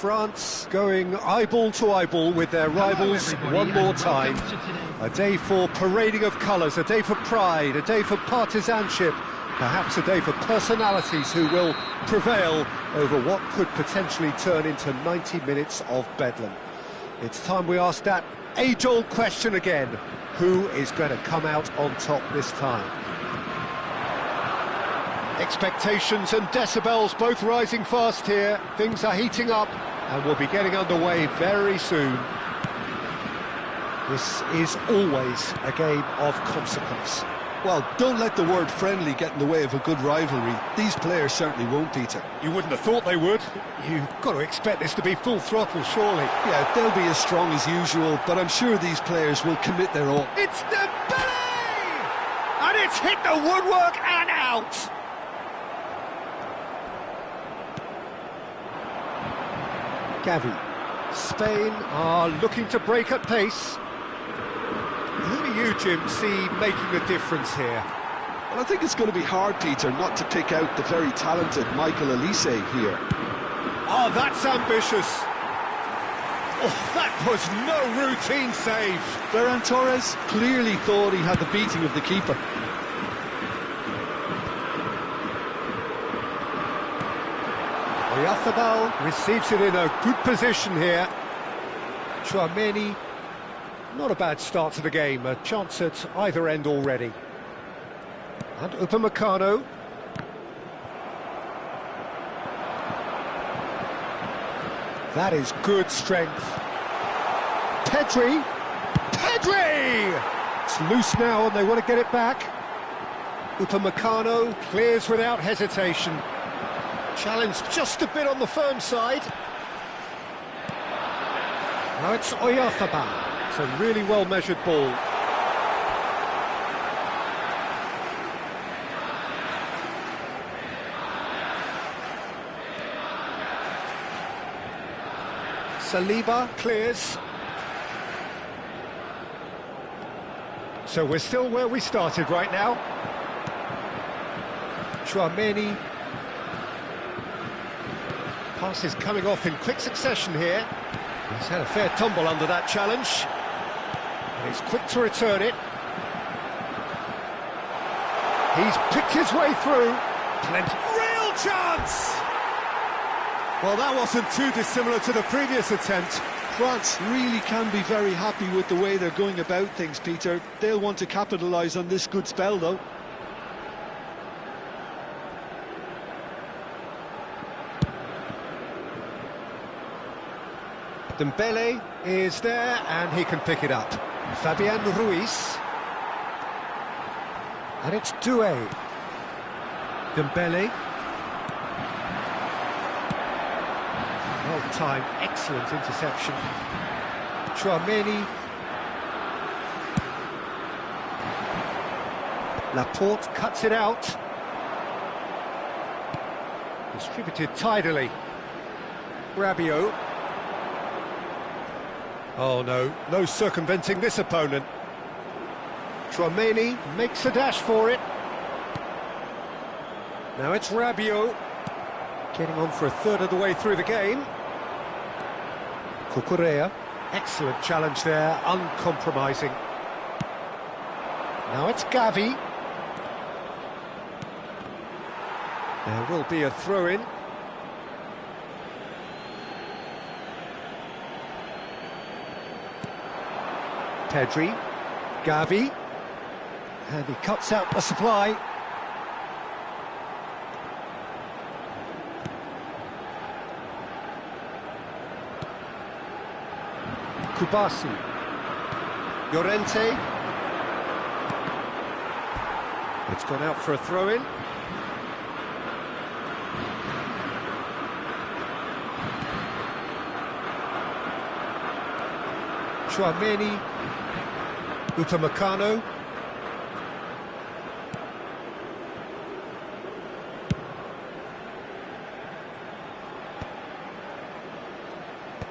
France going eyeball to eyeball with their rivals one more time. A day for parading of colours, a day for pride, a day for partisanship, perhaps a day for personalities who will prevail over what could potentially turn into 90 minutes of bedlam. It's time we ask that age-old question again. Who is going to come out on top this time? Expectations and decibels both rising fast here. Things are heating up and we'll be getting underway very soon. This is always a game of consequence. Well, don't let the word friendly get in the way of a good rivalry. These players certainly won't, Peter. You wouldn't have thought they would. You've got to expect this to be full throttle, surely. Yeah, they'll be as strong as usual, but I'm sure these players will commit their all. It's Dembele! And it's hit the woodwork and out! Gavi. Spain are looking to break at pace. Who do you, Jim, see making a difference here? Well, I think it's going to be hard, Peter, not to pick out the very talented Michael Elise here. Oh, that's ambitious. Oh, that was no routine save. Ferran Torres clearly thought he had the beating of the keeper. Oyarzábal receives it in a good position here. Tchouaméni, not a bad start to the game, a chance at either end already. And Upamecano. That is good strength. Pedri! It's loose now and they want to get it back. Upamecano clears without hesitation. Challenge just a bit on the firm side. Now it's Oyarzábal. It's a really well-measured ball. Saliba clears. So we're still where we started right now. Tchouaméni. Pass is coming off in quick succession here. He's had a fair tumble under that challenge. And he's quick to return it. He's picked his way through. Plenty. Real chance! Well, that wasn't too dissimilar to the previous attempt. France really can be very happy with the way they're going about things, Peter. They'll want to capitalise on this good spell, though. Dembele is there and he can pick it up. Fabian Ruiz. And it's Doué. Dembele. Well-timed, excellent interception. Tchouaméni. Laporte cuts it out. Distributed tidily. Rabiot. Oh no, no circumventing this opponent. Tchouaméni makes a dash for it. Now it's Rabiot. Getting on for a third of the way through the game. Cucurella. Excellent challenge there, uncompromising. Now it's Gavi. There will be a throw-in. Pedri, Gavi, and he cuts out the supply. Kubasi, Llorente. It's gone out for a throw-in. Tchouaméni. Upamecano.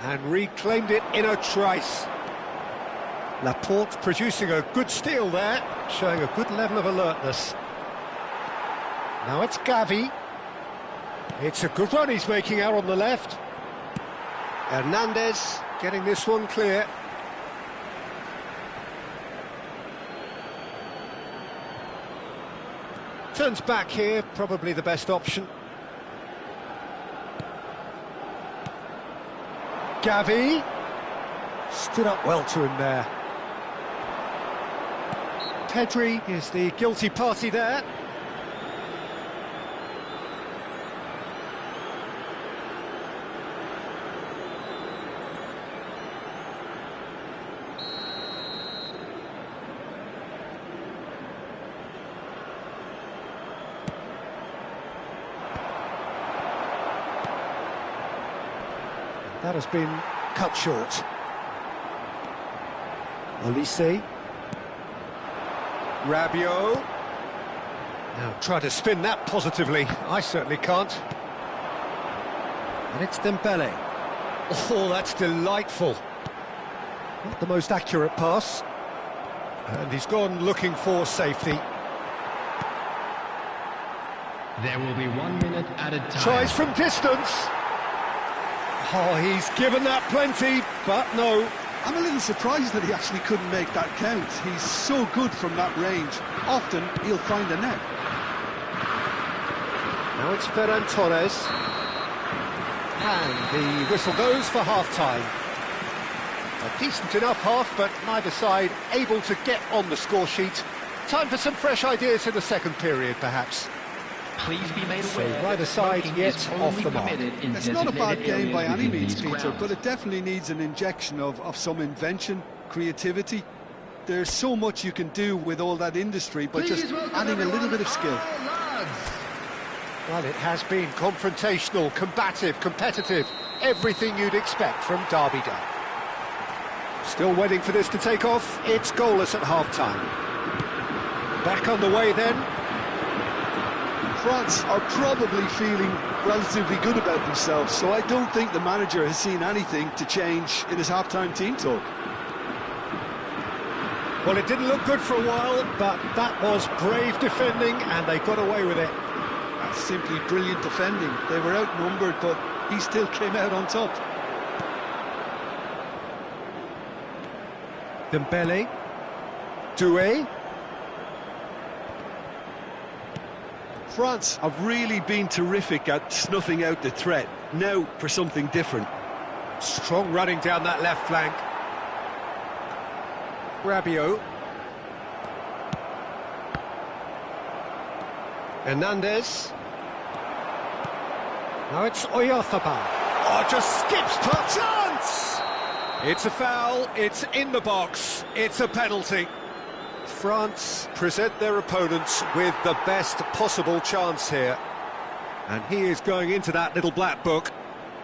And reclaimed it in a trice. Laporte producing a good steal there, showing a good level of alertness. Now it's Gavi. It's a good run he's making out on the left. Hernandez getting this one clear. Turns back here, probably the best option. Gavi stood up well to him there. Pedri is the guilty party there. That has been cut short. Olise. Rabiot. Now try to spin that positively. I certainly can't. And it's Dembele. Oh, that's delightful. Not the most accurate pass. And he's gone looking for safety. There will be 1 minute added time. Tries from distance. Oh, he's given that plenty, but no. I'm a little surprised that he actually couldn't make that count. He's so good from that range. Often, he'll find a net. Now it's Ferran Torres. And the whistle goes for half-time. A decent enough half, but neither side able to get on the score sheet. Time for some fresh ideas in the second period, perhaps. Please be made aware so neither side yet off the mark. It's not a bad game by any means, Peter, but it definitely needs an injection of some invention, creativity. There's so much you can do with all that industry, but just adding a little bit of skill. Well, it has been confrontational, combative, competitive, everything you'd expect from Derby Day. Still waiting for this to take off. It's goalless at half-time. Back on the way then. France are probably feeling relatively good about themselves, so I don't think the manager has seen anything to change in his half-time team talk. Well, it didn't look good for a while, but that was brave defending, and they got away with it. That's simply brilliant defending. They were outnumbered, but he still came out on top. Dembele. Doué. France have really been terrific at snuffing out the threat. Now for something different. Strong running down that left flank. Rabiot. Hernandez. Now it's Oyarzabal. Oh, just skips per chance! It's a foul, it's in the box, it's a penalty. France present their opponents with the best possible chance here. And he is going into that little black book.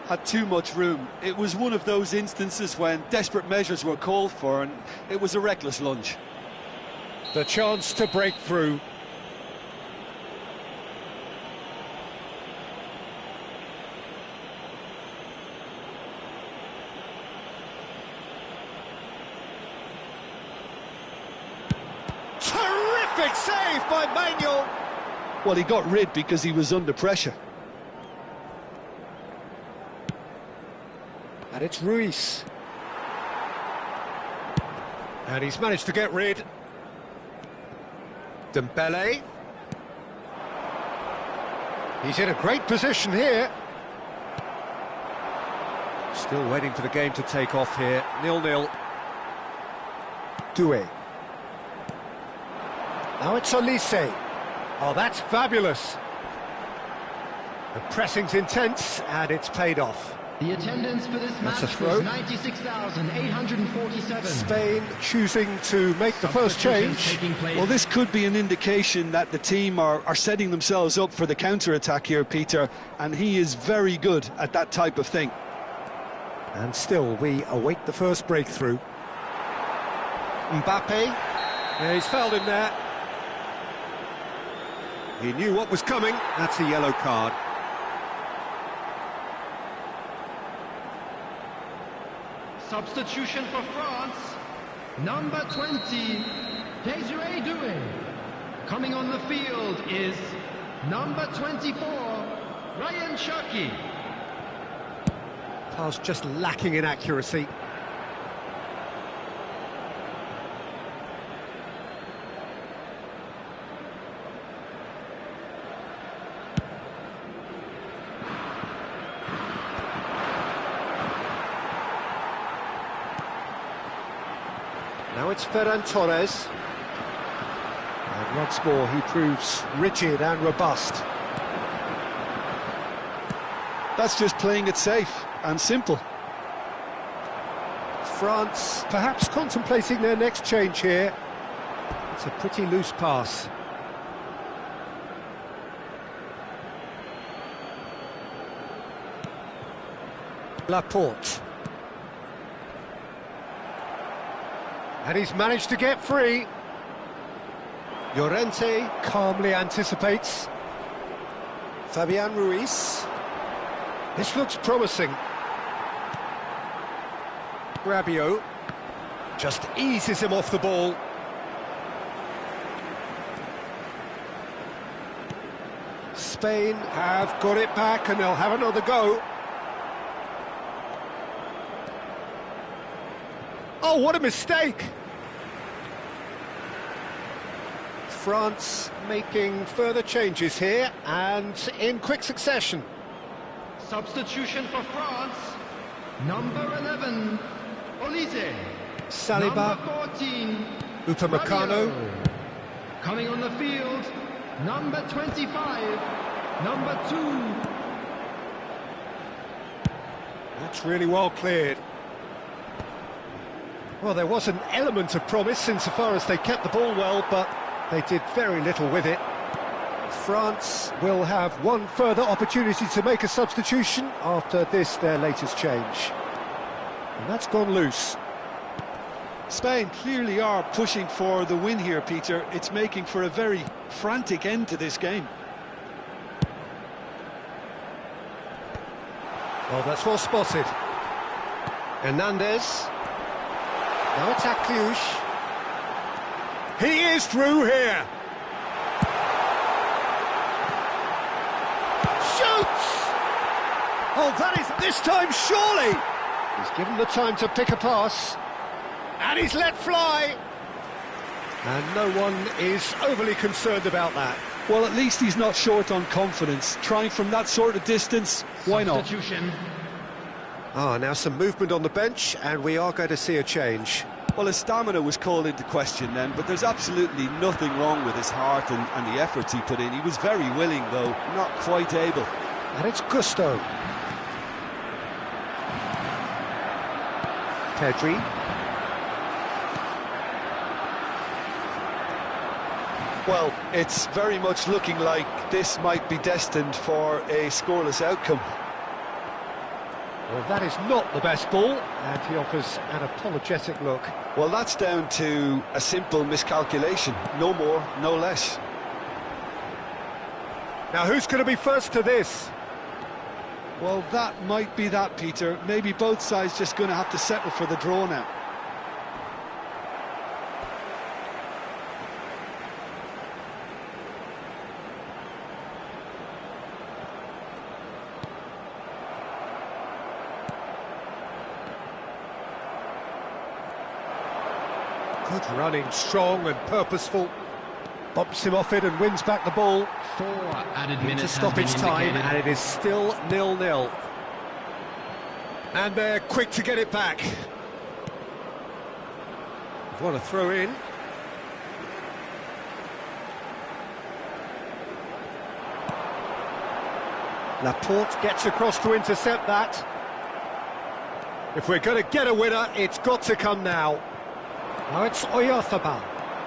Had too much room. It was one of those instances when desperate measures were called for, and it was a reckless lunge. The chance to break through. Terrific save by Manuel. Well, he got rid because he was under pressure. And it's Ruiz. And he's managed to get rid. Dembele. He's in a great position here. Still waiting for the game to take off here. 0-0. Doué. Now it's Olise. Oh, that's fabulous. The pressing's intense, and it's paid off. The attendance for this match was 96,847. Spain choosing to make the first change. Well, this could be an indication that the team are setting themselves up for the counter-attack here, Peter, and he is very good at that type of thing. And still, we await the first breakthrough. Mbappe. Yeah, he's fouled him there. He knew what was coming. That's a yellow card. Substitution for France, number 20, Désiré Doué. Coming on the field is number 24, Ryan Cherki. Pass just lacking in accuracy. Now it's Ferran Torres. And once more he proves rigid and robust. That's just playing it safe and simple. France perhaps contemplating their next change here. It's a pretty loose pass. Laporte. And he's managed to get free. Llorente calmly anticipates. Fabian Ruiz. This looks promising. Rabiot just eases him off the ball. Spain have got it back and they'll have another go. Oh, what a mistake! France making further changes here and in quick succession. Substitution for France. Number 11, Olise. Saliba. Number 14, Upamecano. Rabiot. Coming on the field, number 25, number 2. That's really well cleared. Well, there was an element of promise insofar as they kept the ball well, but they did very little with it. France will have one further opportunity to make a substitution after this, their latest change. And that's gone loose. Spain clearly are pushing for the win here, Peter. It's making for a very frantic end to this game. Well, that's well spotted. Hernandez. Now it's Akliouche. He is through here. Shoots! Oh, that is this time, surely! He's given the time to pick a pass. And he's let fly. And no one is overly concerned about that. Well, at least he's not short on confidence. Trying from that sort of distance, why not? Substitution. Now some movement on the bench, and we are going to see a change. Well, his stamina was called into question then, but there's absolutely nothing wrong with his heart and the efforts he put in. He was very willing, though, not quite able. And it's Gusto. Pedri. Well, it's very much looking like this might be destined for a scoreless outcome. Well, that is not the best ball, and he offers an apologetic look. Well, that's down to a simple miscalculation. No more, no less. Now, who's going to be first to this? Well, that might be that, Peter. Maybe both sides just going to have to settle for the draw now. Good running, strong and purposeful. Bumps him off it and wins back the ball. 4 added Into minutes stoppage has been time, indicated. and it is still 0-0. And they're quick to get it back. What a throw in. Laporte gets across to intercept that. If we're going to get a winner, it's got to come now. Now it's Oyarzabal.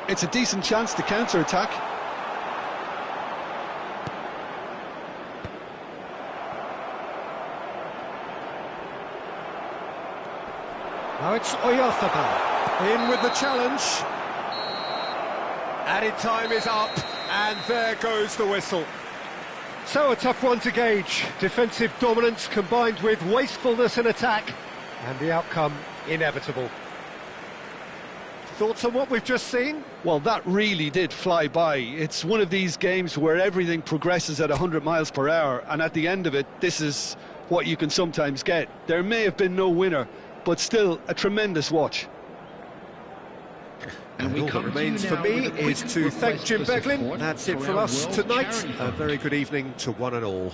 It's a decent chance to counter-attack. Now it's Oyarzabal. In with the challenge. Added time is up, and there goes the whistle. So a tough one to gauge. Defensive dominance combined with wastefulness in attack, and the outcome inevitable. Thoughts on what we've just seen? Well, that really did fly by. It's one of these games where everything progresses at 100 miles per hour, and at the end of it, this is what you can sometimes get. There may have been no winner, but still a tremendous watch. And all that remains for me is to thank Jim Beglin. That's it from us tonight. A very good evening to one and all.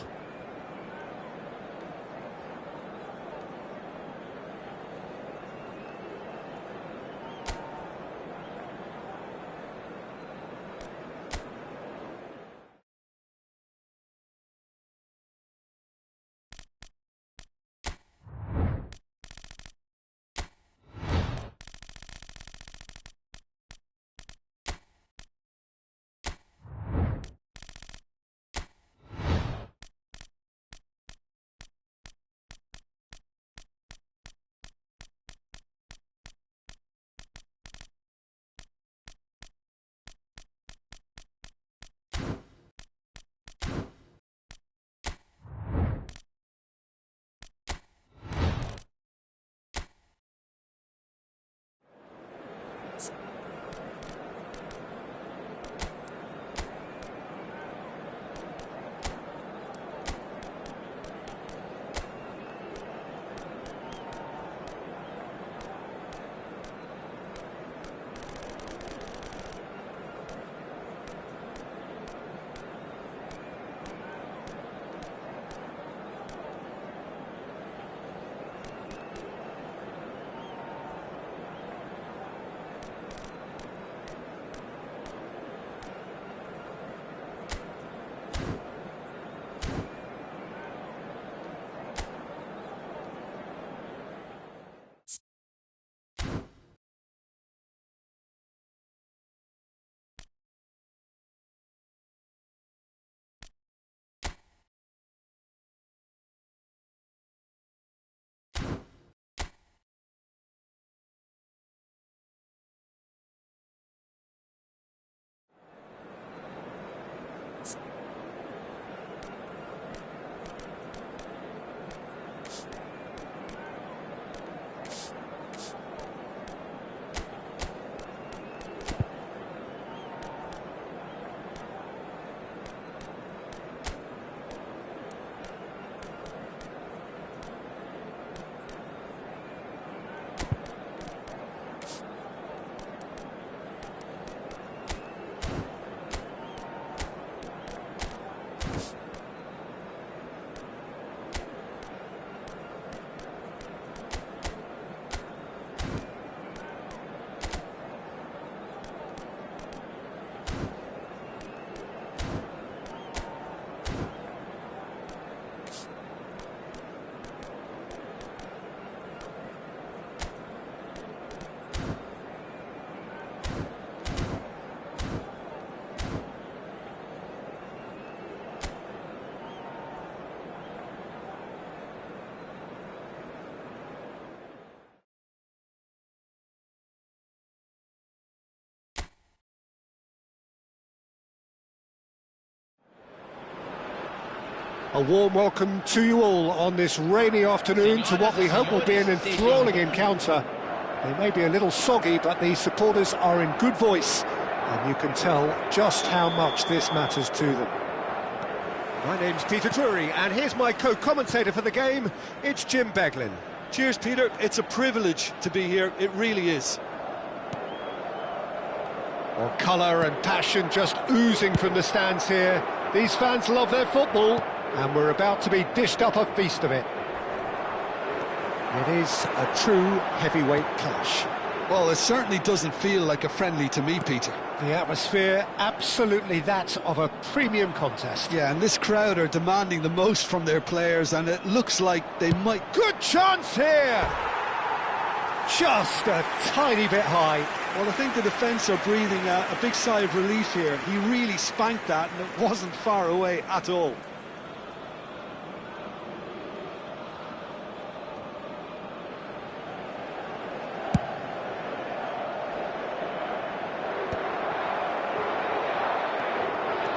A warm welcome to you all on this rainy afternoon to what we hope will be an enthralling encounter. They may be a little soggy, but the supporters are in good voice, and you can tell just how much this matters to them. My name's Peter Drury, and here's my co-commentator for the game. It's Jim Beglin. Cheers, Peter. It's a privilege to be here. It really is. Well, colour and passion just oozing from the stands here. These fans love their football, and we're about to be dished up a feast of it. It is a true heavyweight clash. Well, it certainly doesn't feel like a friendly to me, Peter. The atmosphere, absolutely that of a premium contest. Yeah, and this crowd are demanding the most from their players, and it looks like they might... Good chance here! Just a tiny bit high. Well, I think the defence are breathing a big sigh of relief here. He really spanked that, and it wasn't far away at all.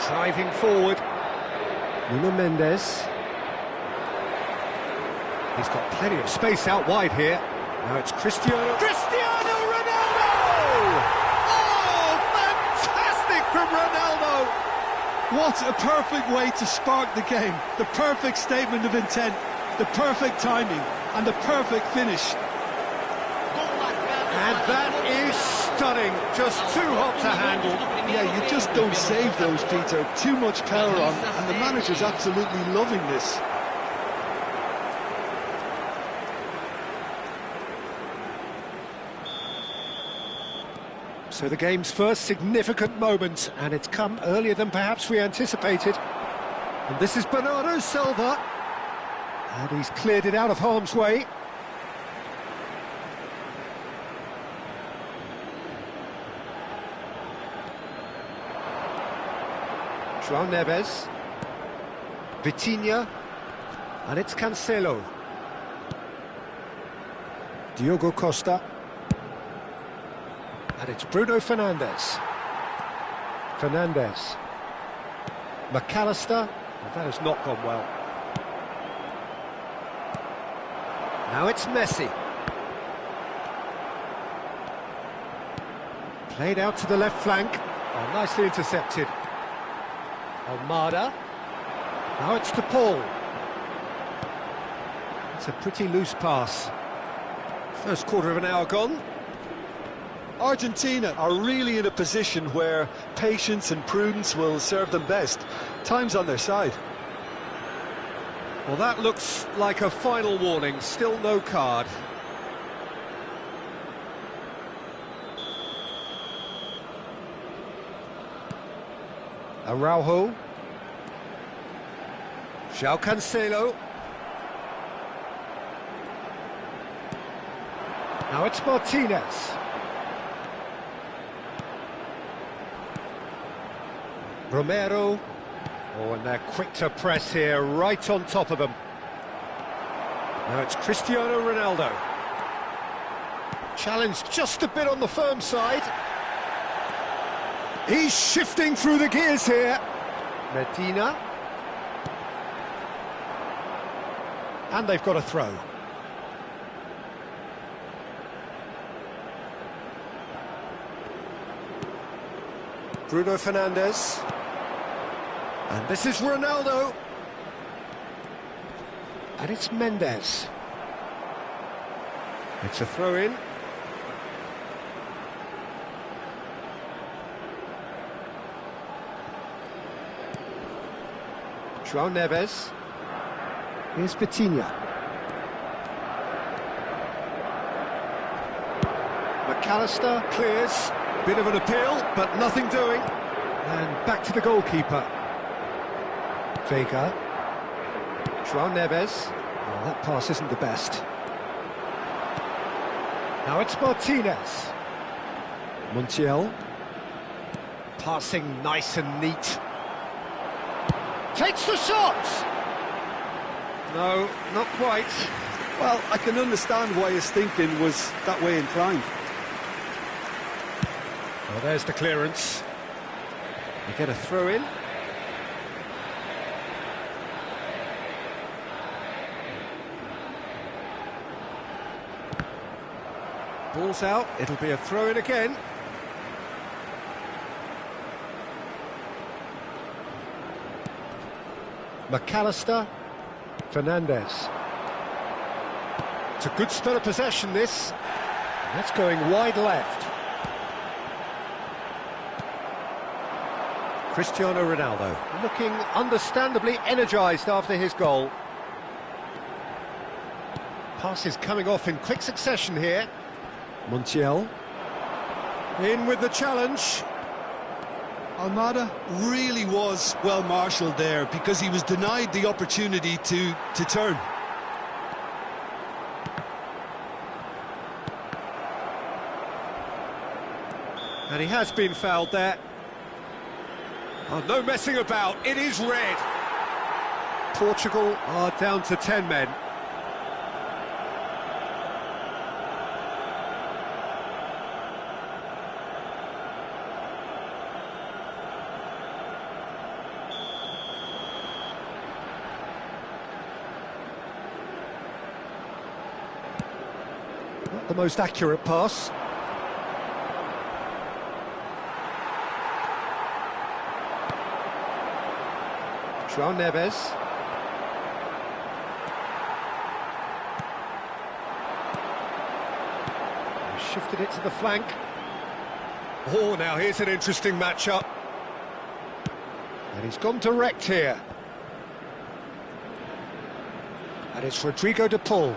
Driving forward, Nuno Mendes. He's got plenty of space out wide here. Now it's Cristiano Ronaldo! Oh, fantastic from Ronaldo! What a perfect way to spark the game. The perfect statement of intent. The perfect timing and the perfect finish. And that is stunning, just too hot to handle. Yeah, you just don't save those, Peter. Too much power on, and the manager's absolutely loving this. So the game's first significant moment, and it's come earlier than perhaps we anticipated. And this is Bernardo Silva. And he's cleared it out of harm's way. João Neves, Vitinha, and it's Cancelo. Diogo Costa, and it's Bruno Fernandes. Fernandes, McAllister, well, that has not gone well. Now it's Messi. Played out to the left flank, oh, nicely intercepted. Almada. Now it's to Paul. It's a pretty loose pass. First quarter of an hour gone. Argentina are really in a position where patience and prudence will serve them best. Time's on their side. Well, that looks like a final warning. Still no card. Araujo. João Cancelo. Now it's Martinez. Romero. Oh, and they're quick to press here, right on top of them. Now it's Cristiano Ronaldo. Challenged just a bit on the firm side. He's shifting through the gears here. Medina. And they've got a throw. Bruno Fernandes. And this is Ronaldo. And it's Mendes. It's a throw-in. João Neves. Here's Vitinha. McAllister clears. Bit of an appeal, but nothing doing. And back to the goalkeeper. Vega. João Neves. Oh, that pass isn't the best. Now it's Martinez. Montiel. Passing nice and neat. Takes the shot! No, not quite. Well, I can understand why his thinking was that way inclined. Well, there's the clearance. You get a throw-in. Ball's out, it'll be a throw-in again. McAllister. Fernandes. It's a good spell of possession, this. That's going wide left. Cristiano Ronaldo, looking understandably energised after his goal. Passes coming off in quick succession here. Montiel. In with the challenge. Almada really was well marshalled there because he was denied the opportunity to turn. And he has been fouled there. Oh, no messing about, it is red. Portugal are down to 10 men. Not the most accurate pass. João Neves. shifted it to the flank. Oh, now here's an interesting matchup. And he's gone direct here. And it's Rodrigo de Paul.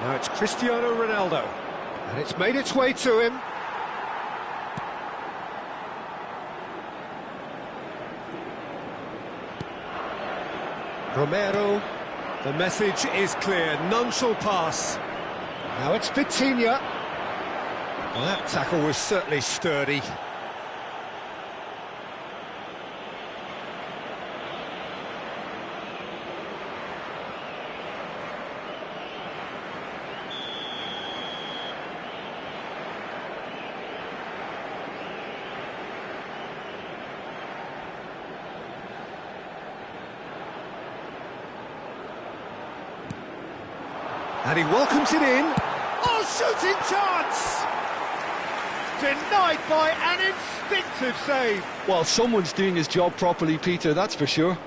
Now it's Cristiano Ronaldo. And it's made its way to him. Romero. The message is clear. None shall pass. Now it's Vitinha. Well, that tackle was certainly sturdy. And he welcomes it in. Oh, shooting chance! Denied by an instinctive save. Well, someone's doing his job properly, Peter, that's for sure.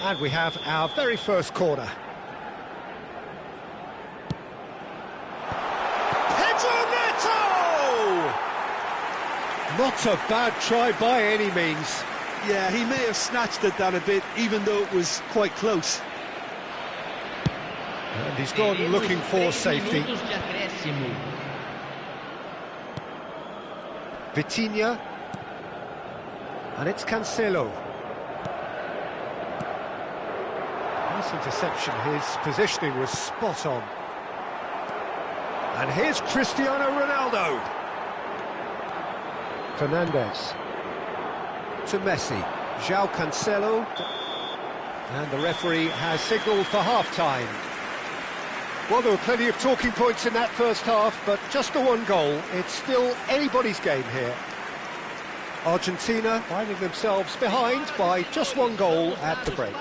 And we have our very first corner. Pedro Neto! Not a bad try by any means. Yeah, he may have snatched at that a bit, even though it was quite close. And he's gone looking for safety. Vitinha. And it's Cancelo. Nice interception, his positioning was spot on. And here's Cristiano Ronaldo. Fernandes. To Messi. João Cancelo. And the referee has signalled for half-time. Well, there were plenty of talking points in that first half, but just the one goal. It's still anybody's game here. Argentina finding themselves behind by just one goal at the break.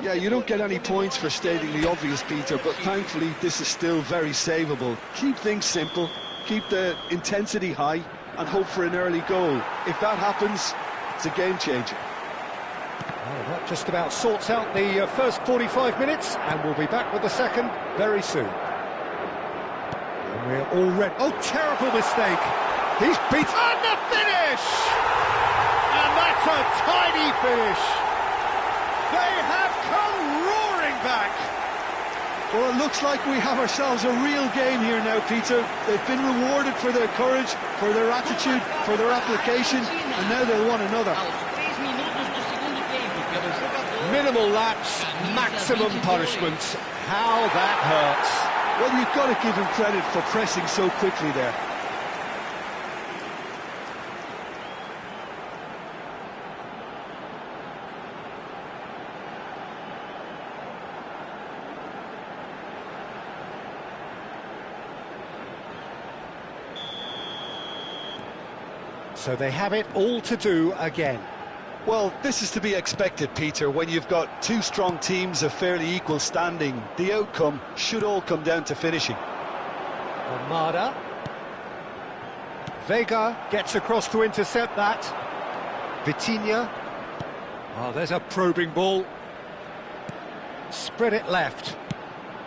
Yeah, you don't get any points for stating the obvious, Peter, but thankfully this is still very savable. Keep things simple, keep the intensity high, and hope for an early goal. If that happens, it's a game changer. Well, that just about sorts out the first 45 minutes, and we'll be back with the second very soon. And we're already... Oh, terrible mistake! He's beat... And the finish! And that's a tiny finish! They have come roaring back! Well, it looks like we have ourselves a real game here now, Peter. They've been rewarded for their courage, for their attitude, for their application, and now they'll want another. Minimal lapse, maximum punishment. How that hurts. Well, you've got to give him credit for pressing so quickly there. So they have it all to do again. Well, this is to be expected, Peter. When you've got two strong teams of fairly equal standing, the outcome should all come down to finishing. Armada. Vega gets across to intercept that. Vitinha. Oh, there's a probing ball. Spread it left.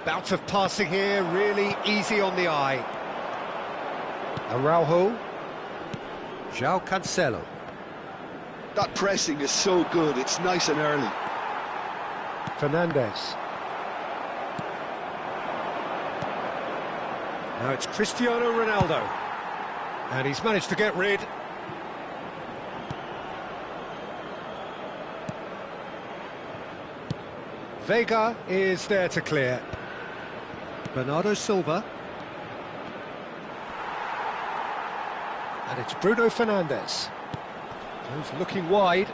Bout of passing here, really easy on the eye. Araujo. João Cancelo. That pressing is so good, it's nice and early. Fernandes. Now it's Cristiano Ronaldo. And he's managed to get rid. Vega is there to clear. Bernardo Silva. And it's Bruno Fernandes. Who's looking wide.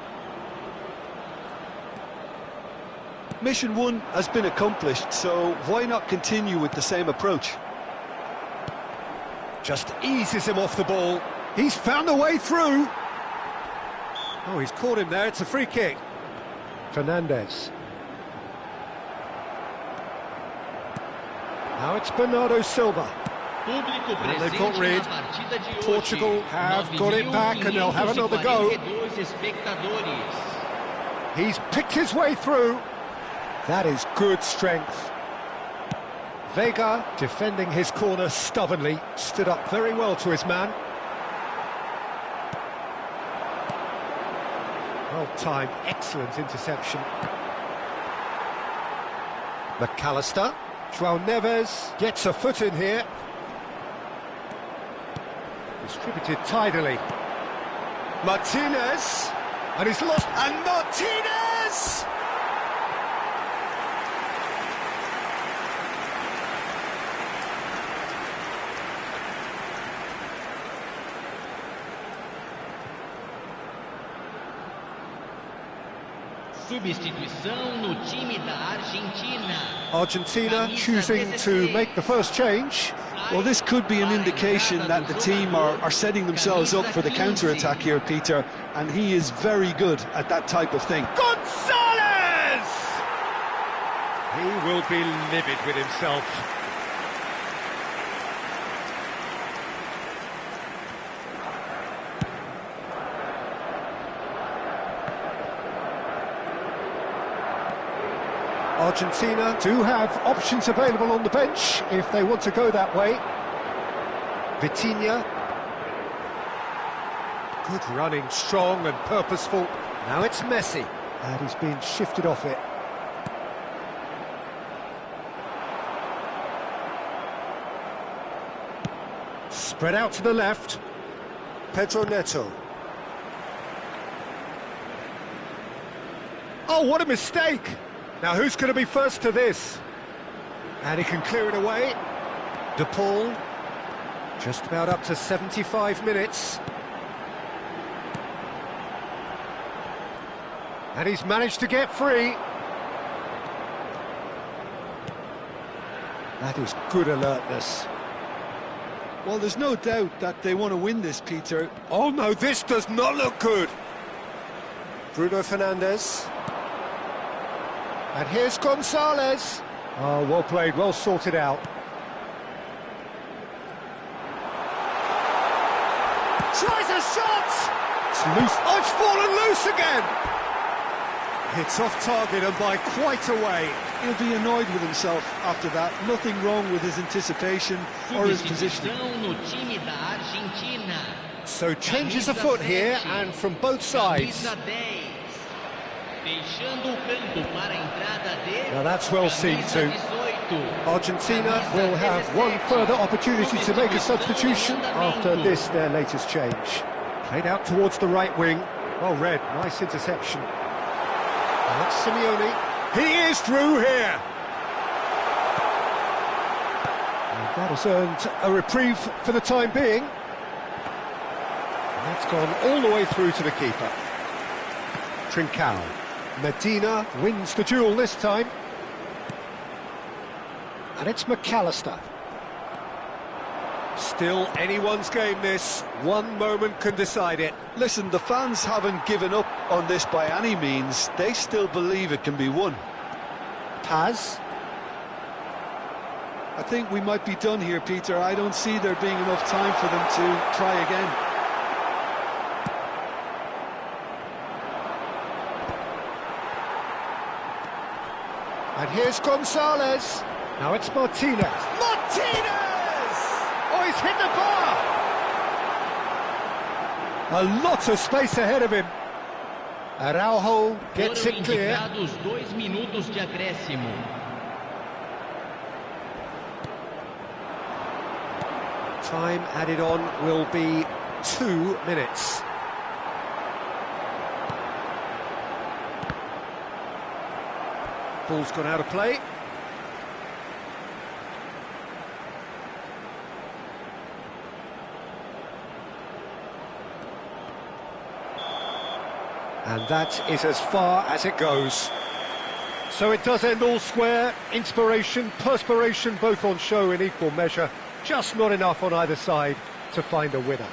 Mission one has been accomplished, so why not continue with the same approach? Just eases him off the ball. He's found a way through. Oh, he's caught him there. It's a free kick. Fernandes. Now it's Bernardo Silva. And they've got rid. Portugal have got it back and they'll have another go. He's picked his way through. That is good strength. Vega, defending his corner stubbornly, stood up very well to his man. Well timed, excellent interception. McAllister. João Neves gets a foot in here. Distributed tidily. Martinez. And he's lost. And Martinez! Substituição no time da Argentina. Argentina choosing to make the first change. Well, this could be an indication that the team are setting themselves up for the counter-attack here, Peter, and he is very good at that type of thing. Gonzalez! He will be livid with himself. Argentina do have options available on the bench if they want to go that way. Vitinha. Good running, strong and purposeful. Now it's Messi. And he's been shifted off it. Spread out to the left. Pedro Neto. Oh, what a mistake! Now, who's going to be first to this? And he can clear it away. De Paul, just about up to 75 minutes. And he's managed to get free. That is good alertness. Well, there's no doubt that they want to win this, Peter. Oh no, this does not look good. Bruno Fernandes. And here's Gonzalez. Oh, well played, well sorted out. Tries a shot! It's loose. Oh, it's fallen loose again! It's off target and by quite a way. He'll be annoyed with himself after that. Nothing wrong with his anticipation or his positioning. So changes a foot here and from both sides. Now that's well seen too. Argentina will have one further opportunity to make a substitution after this, their latest change. Played out towards the right wing. Well read, nice interception. And that's Simeone. He is through here. And that has earned a reprieve for the time being. And that's gone all the way through to the keeper. Trincao. Medina wins the duel this time. And it's McAllister. Still anyone's game this. One moment can decide it. Listen, the fans haven't given up on this by any means. They still believe it can be won. Paz. I think we might be done here, Peter. I don't see there being enough time for them to try again. And here's Gonzalez. Now it's Martinez. Martinez! Oh, he's hit the bar! A lot of space ahead of him. Araujo gets it clear. Time added on will be 2 minutes. Ball's gone out of play. And that is as far as it goes. So it does end all square. Inspiration, perspiration, both on show in equal measure. Just not enough on either side to find a winner.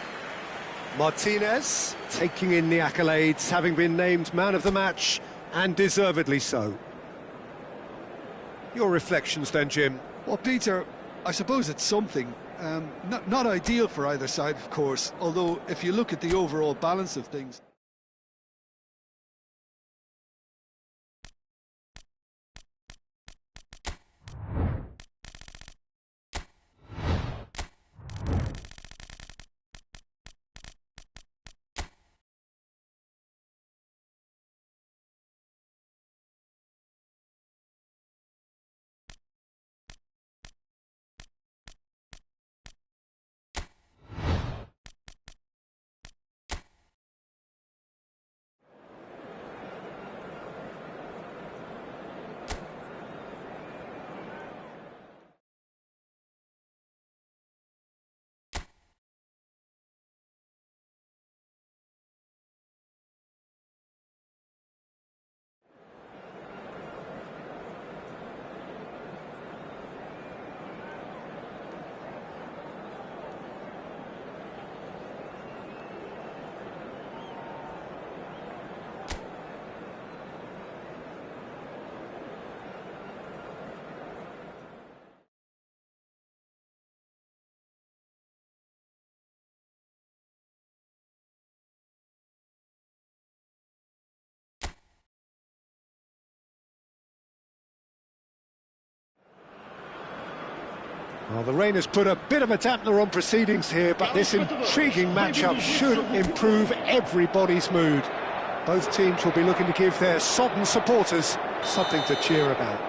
Martinez taking in the accolades, having been named man of the match, and deservedly so. Your reflections then, Jim? Well, Peter, I suppose it's something. Not ideal for either side, of course, although if you look at the overall balance of things... Well, the rain has put a bit of a dampener on proceedings here, but this intriguing matchup should improve everybody's mood. Both teams will be looking to give their sodden supporters something to cheer about.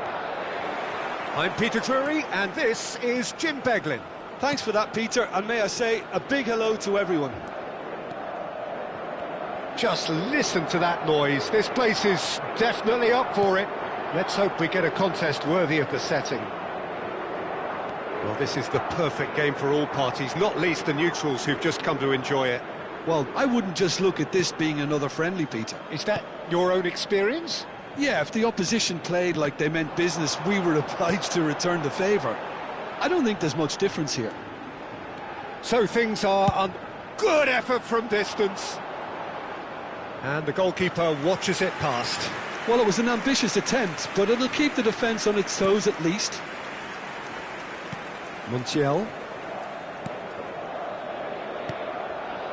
I'm Peter Drury, and this is Jim Beglin. Thanks for that, Peter, and may I say a big hello to everyone. Just listen to that noise. This place is definitely up for it. Let's hope we get a contest worthy of the setting. Well, this is the perfect game for all parties, not least the neutrals who've just come to enjoy it. Well, I wouldn't just look at this being another friendly, Peter. Is that your own experience? Yeah, if the opposition played like they meant business, we were obliged to return the favour. I don't think there's much difference here. So things are on good effort from distance. And the goalkeeper watches it past. Well, it was an ambitious attempt, but it'll keep the defence on its toes at least. Montiel.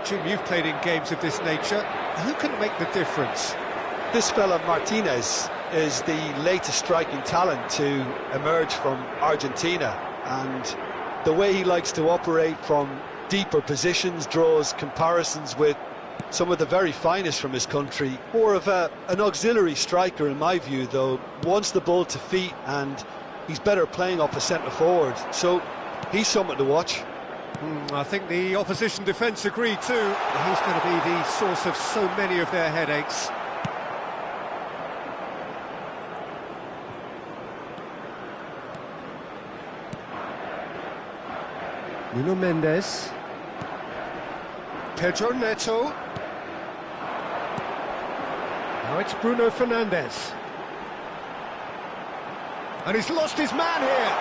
Jim, you've played in games of this nature. Who can make the difference? This fella Martinez is the latest striking talent to emerge from Argentina, and the way he likes to operate from deeper positions draws comparisons with some of the very finest from his country. More of an auxiliary striker in my view, though. Wants the ball to feet, and he's better playing off a centre forward, so he's something to watch. I think the opposition defence agree too. He's going to be the source of so many of their headaches. Nuno Mendes. Pedro Neto. Now it's Bruno Fernandes. And he's lost his man here.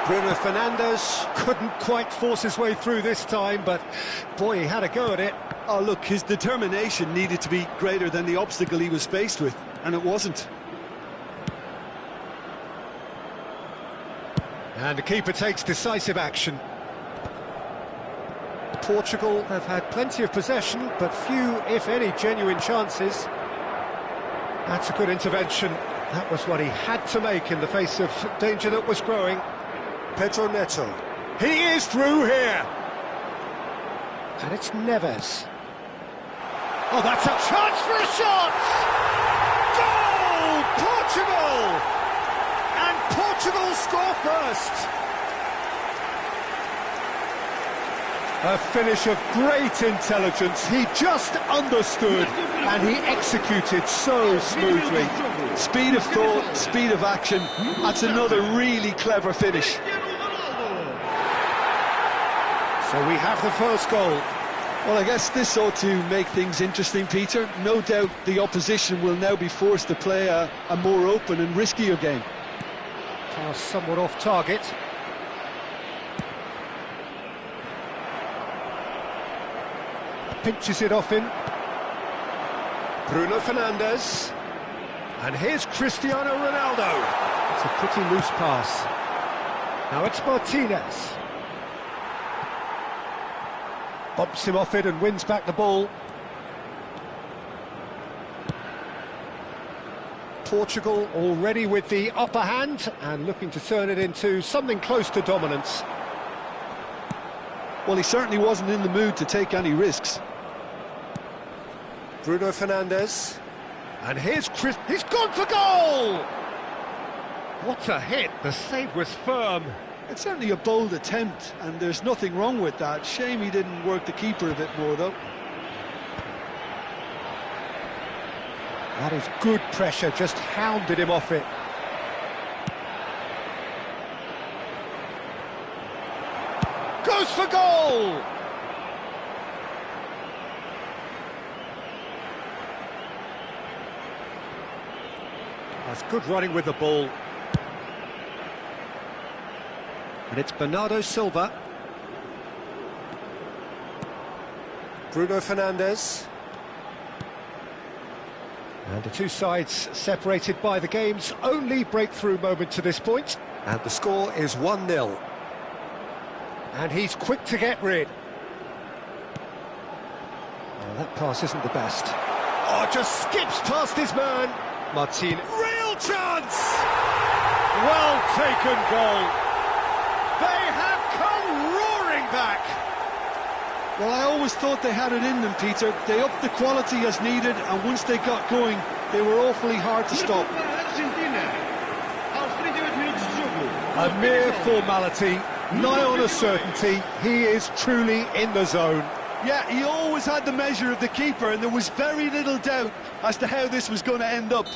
Bruno Fernandes couldn't quite force his way through this time, but boy, he had a go at it. Oh, look, his determination needed to be greater than the obstacle he was faced with, and it wasn't. And the keeper takes decisive action. Portugal have had plenty of possession, but few, if any, genuine chances. That's a good intervention. That was what he had to make in the face of danger that was growing. Pedro Neto. He is through here. And it's Neves. Oh, that's a chance for a shot! Goal! Portugal! And Portugal score first. A finish of great intelligence. He just understood and he executed so smoothly. Speed of thought, speed of action. That's another really clever finish. So we have the first goal. Well, I guess this ought to make things interesting, Peter. No doubt the opposition will now be forced to play a more open and riskier game. Pass somewhat off target. Pinches it off him. Bruno Fernandes. And here's Cristiano Ronaldo. It's a pretty loose pass. Now it's Martinez. Bumps him off it and wins back the ball. Portugal already with the upper hand and looking to turn it into something close to dominance. Well, he certainly wasn't in the mood to take any risks. Bruno Fernandes. And here's Chris. He's gone for goal! What a hit. The save was firm. It's certainly a bold attempt, and there's nothing wrong with that. Shame he didn't work the keeper a bit more, though. That is good pressure, just hounded him off it. Goes for goal! That's good running with the ball. And it's Bernardo Silva. Bruno Fernandes. And the two sides separated by the game's only breakthrough moment to this point. And the score is 1-0. And he's quick to get rid. Well, that pass isn't the best. Oh, just skips past his man. Martin. Real chance! Well taken goal. They Well, I always thought they had it in them, Peter. They upped the quality as needed, and once they got going, they were awfully hard to stop. A mere formality, nigh on a certainty. He is truly in the zone. Yeah, he always had the measure of the keeper, and there was very little doubt as to how this was going to end up.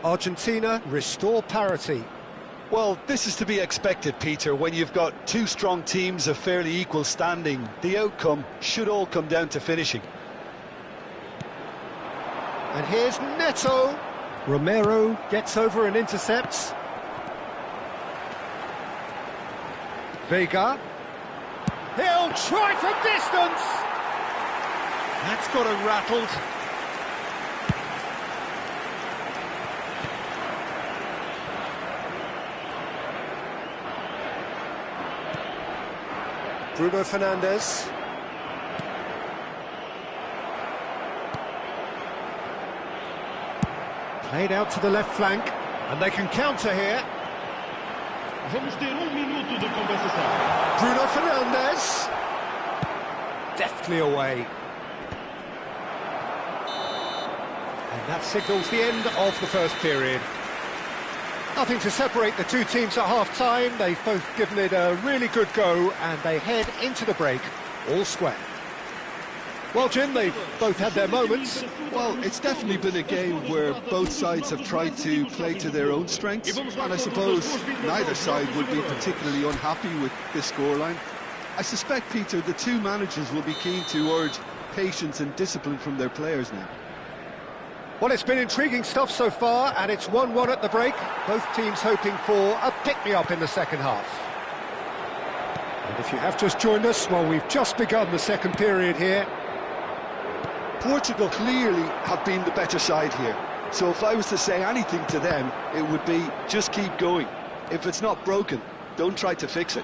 Argentina restore parity. Well, this is to be expected, Peter, when you've got two strong teams of fairly equal standing. The outcome should all come down to finishing. And here's Neto. Romero gets over and intercepts. Vega. He'll try from distance. That's got him rattled. Bruno Fernandes. Played out to the left flank, and they can counter here. Vamos ter minuto de compensação. Bruno Fernandes. Deftly away. And that signals the end of the first period. Nothing to separate the two teams at half-time. They've both given it a really good go, and they head into the break all square. Well, Jim, they've both had their moments. Well, it's definitely been a game where both sides have tried to play to their own strengths, and I suppose neither side would be particularly unhappy with this scoreline. I suspect, Peter, the two managers will be keen to urge patience and discipline from their players now. Well, it's been intriguing stuff so far, and it's 1-1 at the break. Both teams hoping for a pick-me-up in the second half. And if you have just joined us, well, we've just begun the second period here. Portugal clearly have been the better side here. So if I was to say anything to them, it would be just keep going. If it's not broken, don't try to fix it.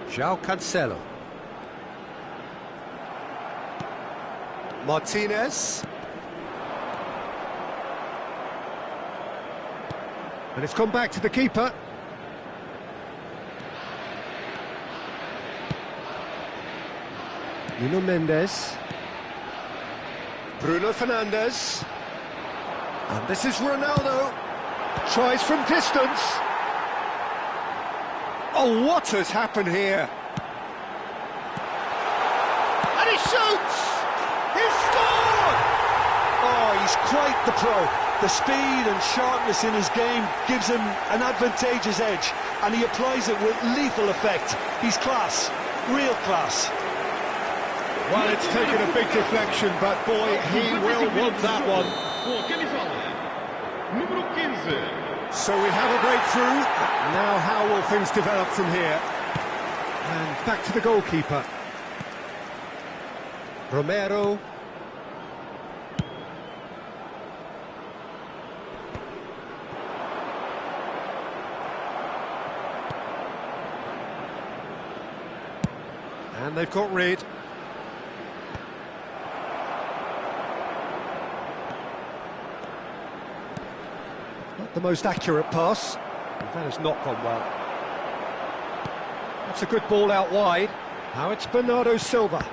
João Cancelo. Martinez. And it's gone back to the keeper. Nuno Mendes. Bruno Fernandes. And this is Ronaldo. Tries from distance. Oh, what has happened here? And he shoots! He's scored! Oh, he's quite the pro. The speed and sharpness in his game gives him an advantageous edge, and he applies it with lethal effect. He's class, real class. Well, it's taken a big deflection, but boy, he will want that one. So we have a breakthrough. Now how will things develop from here? And back to the goalkeeper. Romero. And they've got rid. Not the most accurate pass. That has not gone well. That's a good ball out wide. Now it's Bernardo Silva.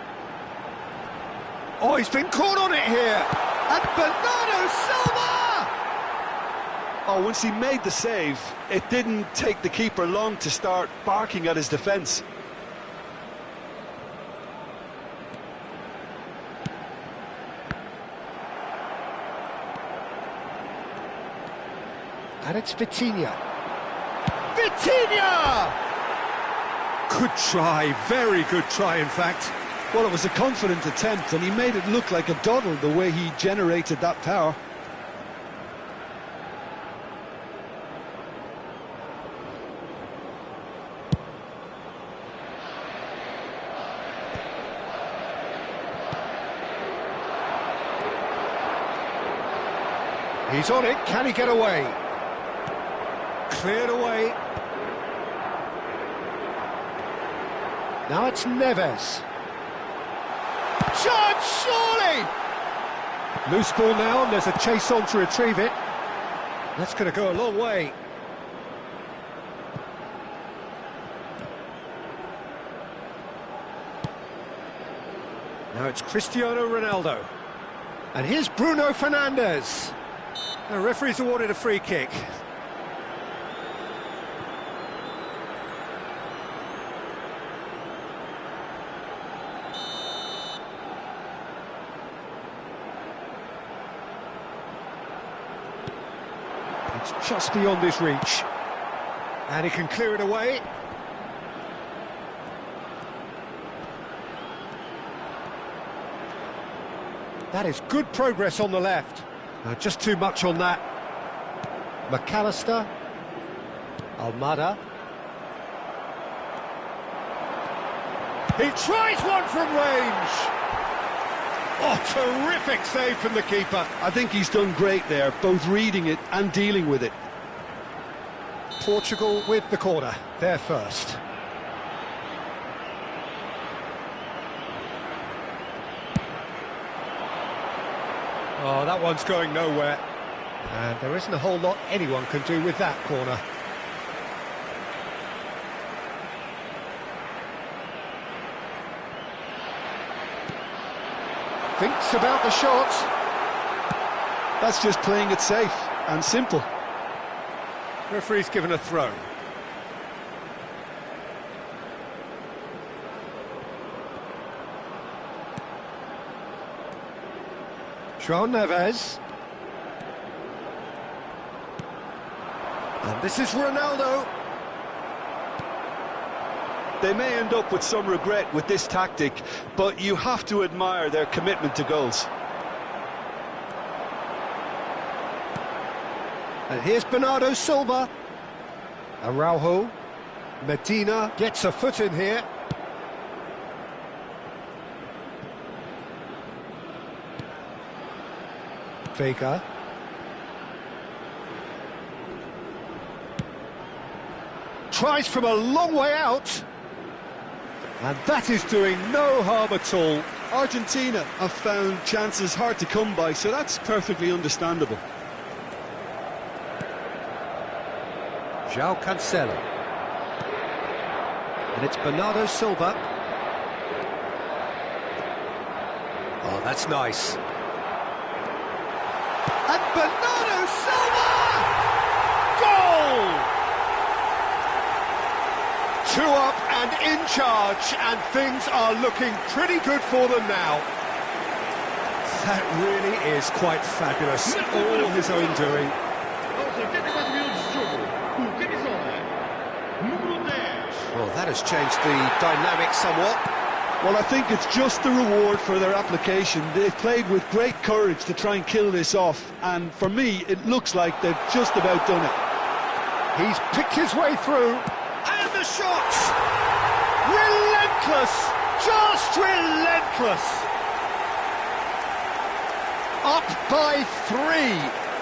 Oh, he's been caught on it here. And Bernardo Silva! Oh, once he made the save, it didn't take the keeper long to start barking at his defence. And it's Vitinha. Vitinha! Good try, very good try, in fact. Well, it was a confident attempt, and he made it look like a doddle the way he generated that power. He's on it, can he get away? Cleared away. Now it's Neves. Chance, surely! Loose ball now, and there's a chase on to retrieve it. That's going to go a long way. Now it's Cristiano Ronaldo. And here's Bruno Fernandes. The referee's awarded a free kick. It's just beyond his reach. And he can clear it away. That is good progress on the left. Just too much on that. McAllister. Almada. He tries one from range. Oh, terrific save from the keeper. I think he's done great there, both reading it and dealing with it. Portugal with the corner, they're first. Oh, that one's going nowhere. And there isn't a whole lot anyone can do with that corner. Thinks about the shot. That's just playing it safe and simple. Referee's given a throw. João Neves. And this is Ronaldo. They may end up with some regret with this tactic, but you have to admire their commitment to goals. And here's Bernardo Silva. Araujo. Medina gets a foot in here. Vega. Tries from a long way out. And that is doing no harm at all. Argentina have found chances hard to come by, so that's perfectly understandable. João Cancelo. And it's Bernardo Silva. Oh, that's nice. And Bernardo Silva! Goal! 2 up and in charge, and things are looking pretty good for them now. That really is quite fabulous, all his own doing. Well, that has changed the dynamic somewhat. Well, I think it's just the reward for their application. They've played with great courage to try and kill this off, and for me, it looks like they've just about done it. He's picked his way through, and the shot! Relentless! Just relentless! Up by 3.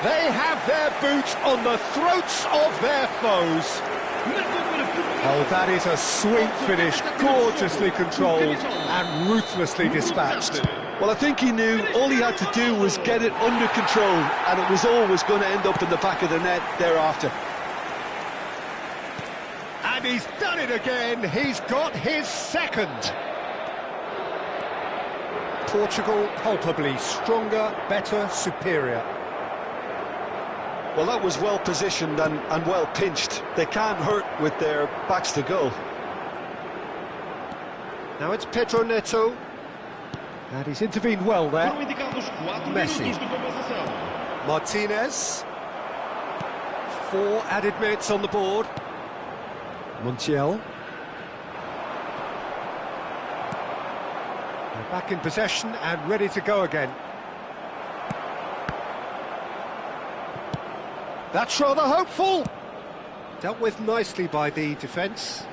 They have their boots on the throats of their foes. Oh, that is a sweet finish, gorgeously controlled and ruthlessly dispatched. Well, I think he knew all he had to do was get it under control, and it was always going to end up in the back of the net thereafter. And he's done it again. He's got his second. Portugal palpably stronger, better, superior. Well, that was well positioned and well pinched. They can't hurt with their backs to goal. Now it's Pedro Neto. And he's intervened well there. Messi. Martinez. 4 added minutes on the board. Montiel. They're back in possession and ready to go again. That's rather hopeful. Dealt with nicely by the defence.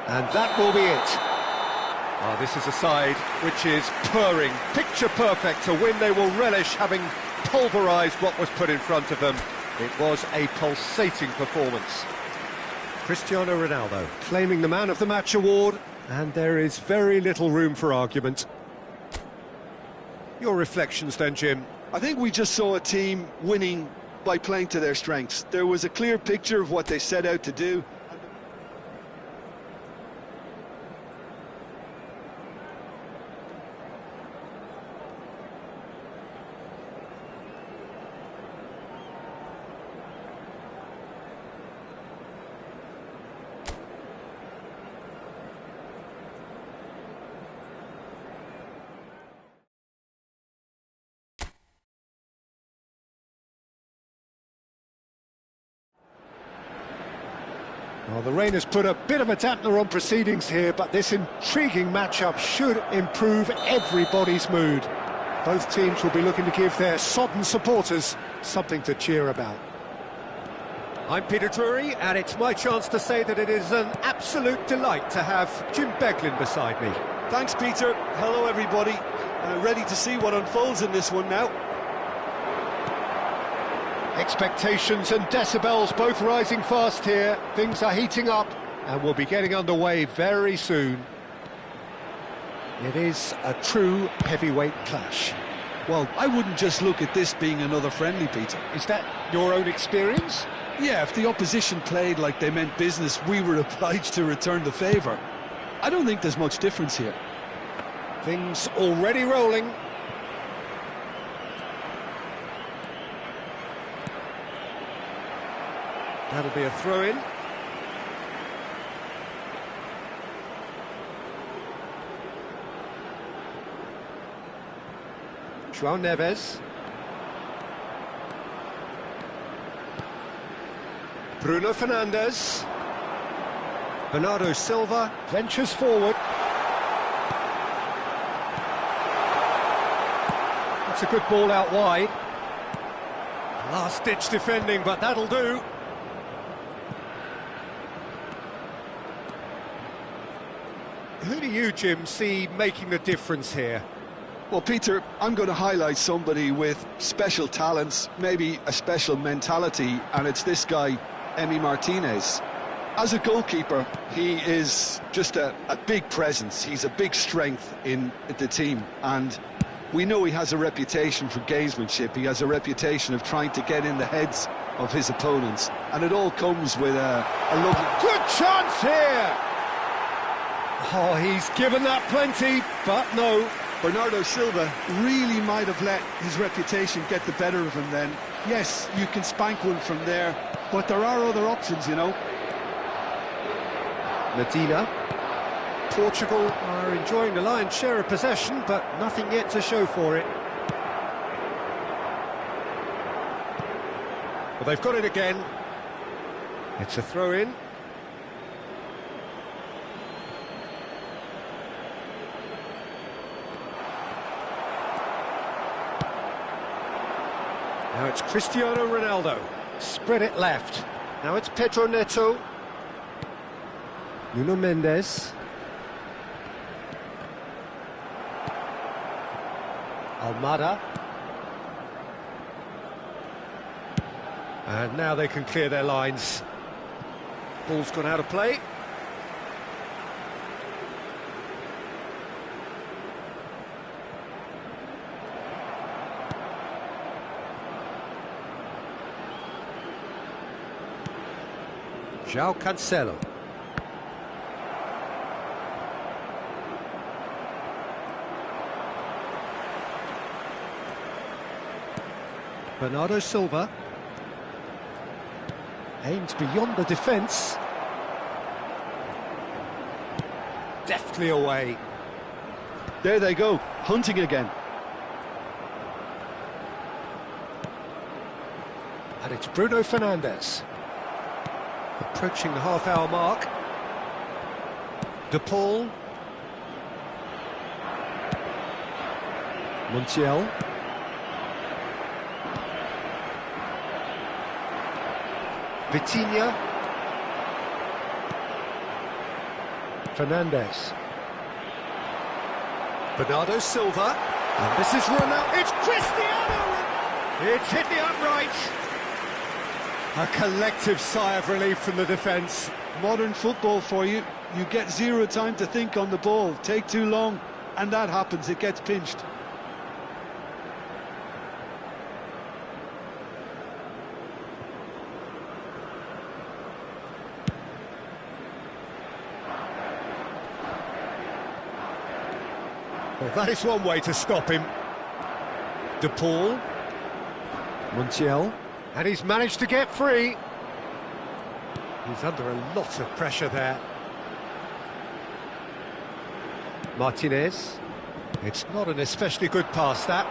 And that will be it. Oh, this is a side which is purring, picture perfect, a win they will relish, having pulverised what was put in front of them. It was a pulsating performance. Cristiano Ronaldo claiming the Man of the Match award, and there is very little room for argument. Your reflections then, Jim? I think we just saw a team winning by playing to their strengths. There was a clear picture of what they set out to do. Well, the rain has put a bit of a dampener on proceedings here, but this intriguing matchup should improve everybody's mood. Both teams will be looking to give their sodden supporters something to cheer about. I'm Peter Drury, and it's my chance to say that it is an absolute delight to have Jim Beglin beside me. Thanks, Peter. Hello, everybody. Ready to see what unfolds in this one now. Expectations and decibels both rising fast here. Things are heating up, and we'll be getting underway very soon. It is a true heavyweight clash. Well, I wouldn't just look at this being another friendly, Peter. Is that your own experience? Yeah, if the opposition played like they meant business, we were obliged to return the favour. I don't think there's much difference here. Things already rolling. That'll be a throw-in. João Neves. Bruno Fernandes. Bernardo Silva ventures forward. That's a good ball out wide. Last-ditch defending, but that'll do. Who do you, Jim, see making the difference here? Well, Peter, I'm going to highlight somebody with special talents, maybe a special mentality, and it's this guy, Emi Martinez. As a goalkeeper, he is just a big presence. He's a big strength in the team, and we know he has a reputation for gamesmanship. He has a reputation of trying to get in the heads of his opponents, and it all comes with a lovely... Good chance here! Oh, he's given that plenty, but no. Bernardo Silva really might have let his reputation get the better of him then. Yes, you can spank one from there, but there are other options, you know. Medina. Portugal are enjoying the lion's share of possession, but nothing yet to show for it. Well, they've got it again. It's a throw-in. Now it's Cristiano Ronaldo. Spread it left. Now it's Pedro Neto. Nuno Mendes. Almada. And now they can clear their lines. Ball's gone out of play. João Cancelo. Bernardo Silva. Aims beyond the defence. Deftly away. There they go, hunting again. And it's Bruno Fernandes. Approaching the half-hour mark. De Paul. Montiel. Vitinha. Fernandes. Bernardo Silva. And this is Ronaldo. It's Cristiano! It's hit the upright. A collective sigh of relief from the defence. Modern football for you. You get zero time to think on the ball. Take too long, and that happens. It gets pinched. Well, that is one way to stop him. De Paul. Montiel. And he's managed to get free. He's under a lot of pressure there. Martinez. It's not an especially good pass, that.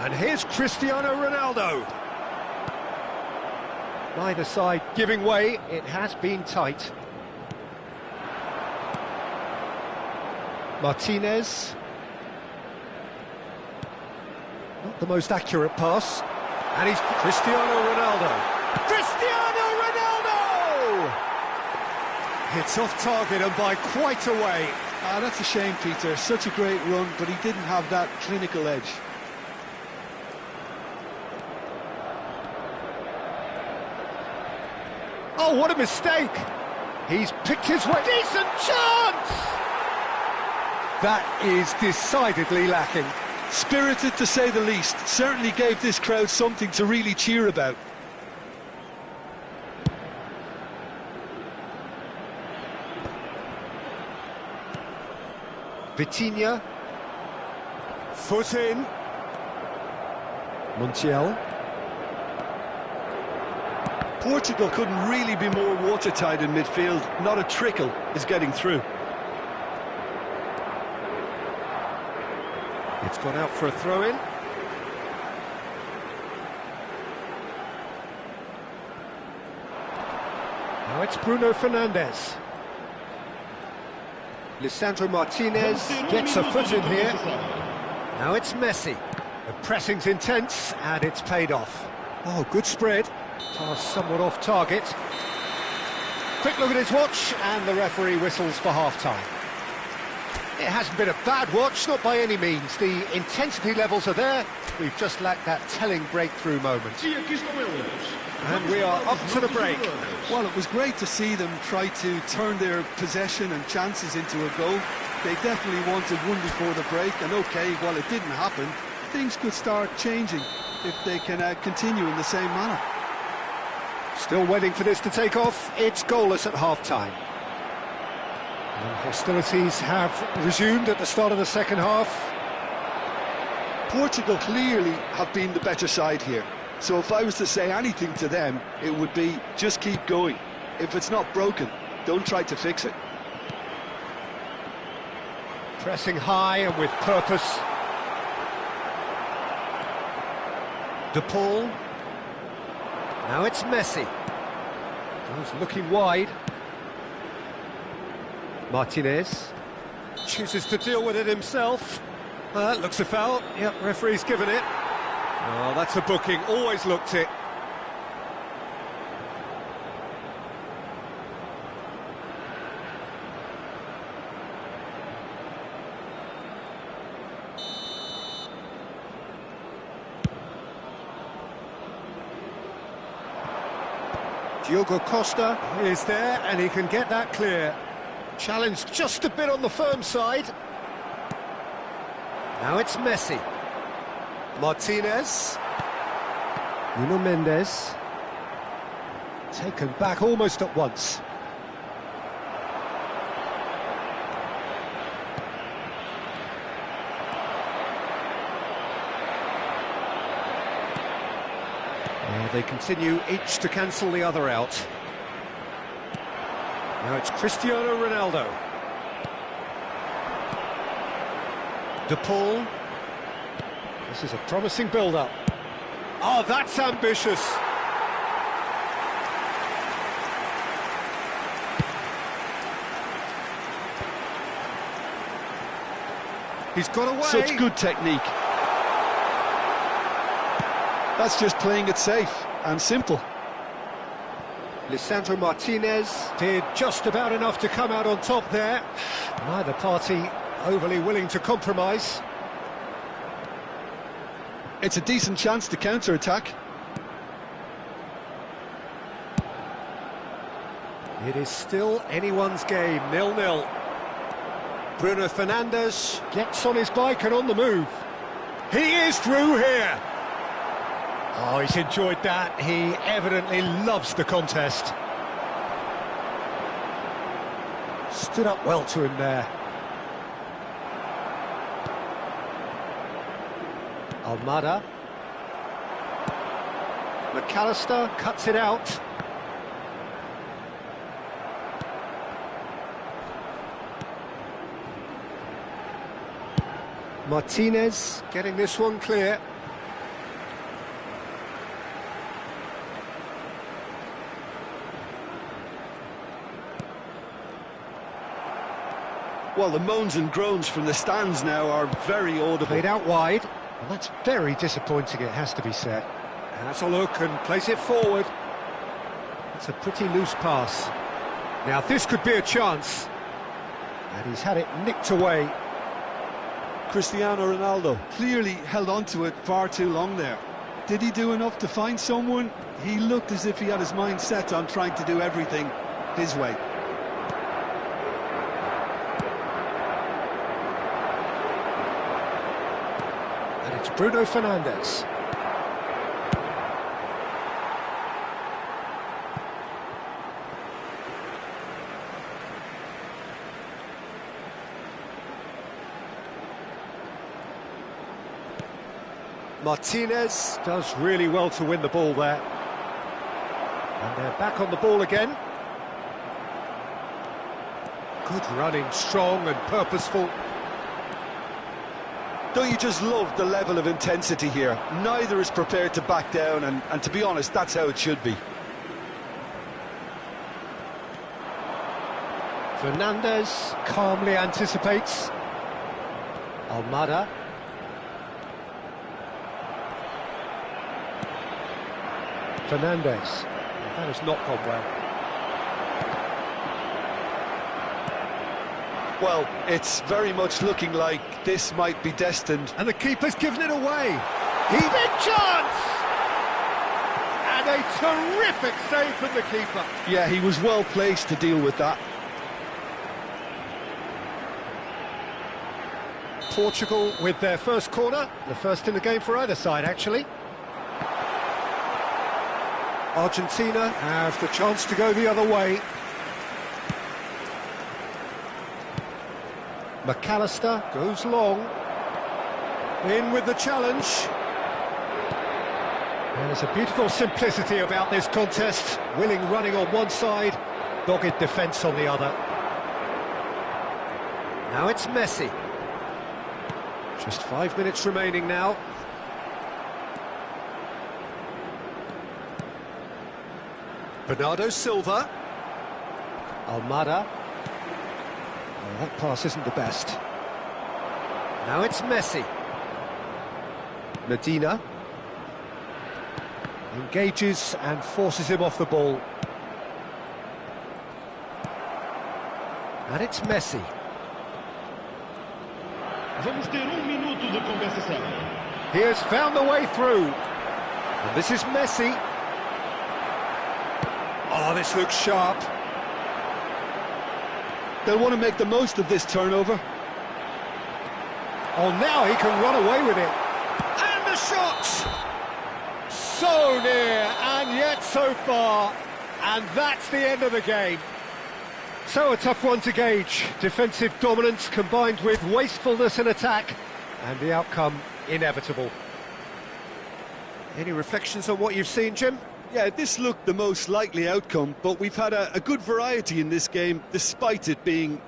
And here's Cristiano Ronaldo. Neither side giving way, it has been tight. Martinez. Not the most accurate pass. And he's Cristiano Ronaldo. Cristiano Ronaldo! It's off target and by quite a way. Ah, that's a shame, Peter. Such a great run, but he didn't have that clinical edge. Oh, what a mistake! He's picked his way. Decent chance! That is decidedly lacking. Spirited, to say the least. Certainly gave this crowd something to really cheer about. Vitinha. Foot in. Montiel. Portugal couldn't really be more watertight in midfield. Not a trickle is getting through. It's gone out for a throw-in. Now it's Bruno Fernandes. Lisandro Martinez gets a foot in here. Now it's Messi. The pressing's intense and it's paid off. Oh, good spread. Pass somewhat off target. Quick look at his watch and the referee whistles for half-time. It hasn't been a bad watch, not by any means. The intensity levels are there. We've just lacked that telling breakthrough moment. And we are up to the break. Well, it was great to see them try to turn their possession and chances into a goal. They definitely wanted one before the break, and okay, while it didn't happen, things could start changing if they can continue in the same manner. Still waiting for this to take off. It's goalless at half-time. And hostilities have resumed at the start of the second half. Portugal clearly have been the better side here. So if I was to say anything to them, it would be just keep going. If it's not broken, don't try to fix it. Pressing high and with purpose. De Paul. Now it's Messi. Goes looking wide. Martinez chooses to deal with it himself. That looks a foul. Yep, referee's given it. Oh, that's a booking. Always looked it. Diogo Costa is there and he can get that clear. Challenge just a bit on the firm side. Now it's Messi. Martinez. Nuno Mendes. Taken back almost at once. They continue each to cancel the other out. Now it's Cristiano Ronaldo. De Paul. This is a promising build-up. Oh, that's ambitious. He's got away. Such good technique. That's just playing it safe and simple. Lisandro Martinez did just about enough to come out on top there. Neither party overly willing to compromise. It's a decent chance to counter-attack. It is still anyone's game, 0-0. Bruno Fernandes gets on his bike and on the move. He is through here. Oh, he's enjoyed that. He evidently loves the contest. Stood up well to him there. Almada. McAllister cuts it out. Martinez getting this one clear. Well, the moans and groans from the stands now are very audible. Played out wide, and that's very disappointing, it has to be said. Has a look and plays it forward. It's a pretty loose pass. Now this could be a chance. And he's had it nicked away. Cristiano Ronaldo clearly held on to it far too long there. Did he do enough to find someone? He looked as if he had his mind set on trying to do everything his way. And it's Bruno Fernandes. Martinez does really well to win the ball there. And they're back on the ball again. Good running, strong and purposeful. Don't you just love the level of intensity here? Neither is prepared to back down, and to be honest, that's how it should be. Fernandes calmly anticipates. Almada. Fernandes. That has not gone well. Well, it's very much looking like this might be destined. And the keeper's given it away. Big chance! And a terrific save from the keeper. Yeah, he was well placed to deal with that. Portugal with their first corner. The first in the game for either side, actually. Argentina have the chance to go the other way. McAllister goes long. In with the challenge. There's a beautiful simplicity about this contest. Willing running on one side, dogged defence on the other. Now it's Messi. Just 5 minutes remaining now. Bernardo Silva. Almada. Oh, that pass isn't the best. Now it's Messi. Medina. Engages and forces him off the ball. And it's Messi. Vamos ter minuto de compensação. He has found the way through. And this is Messi. Oh, this looks sharp. They'll want to make the most of this turnover. Oh, now he can run away with it. And the shot! So near, and yet so far. And that's the end of the game. So a tough one to gauge. Defensive dominance combined with wastefulness in attack. And the outcome inevitable. Any reflections on what you've seen, Jim? Yeah, this looked the most likely outcome, but we've had a good variety in this game, despite it being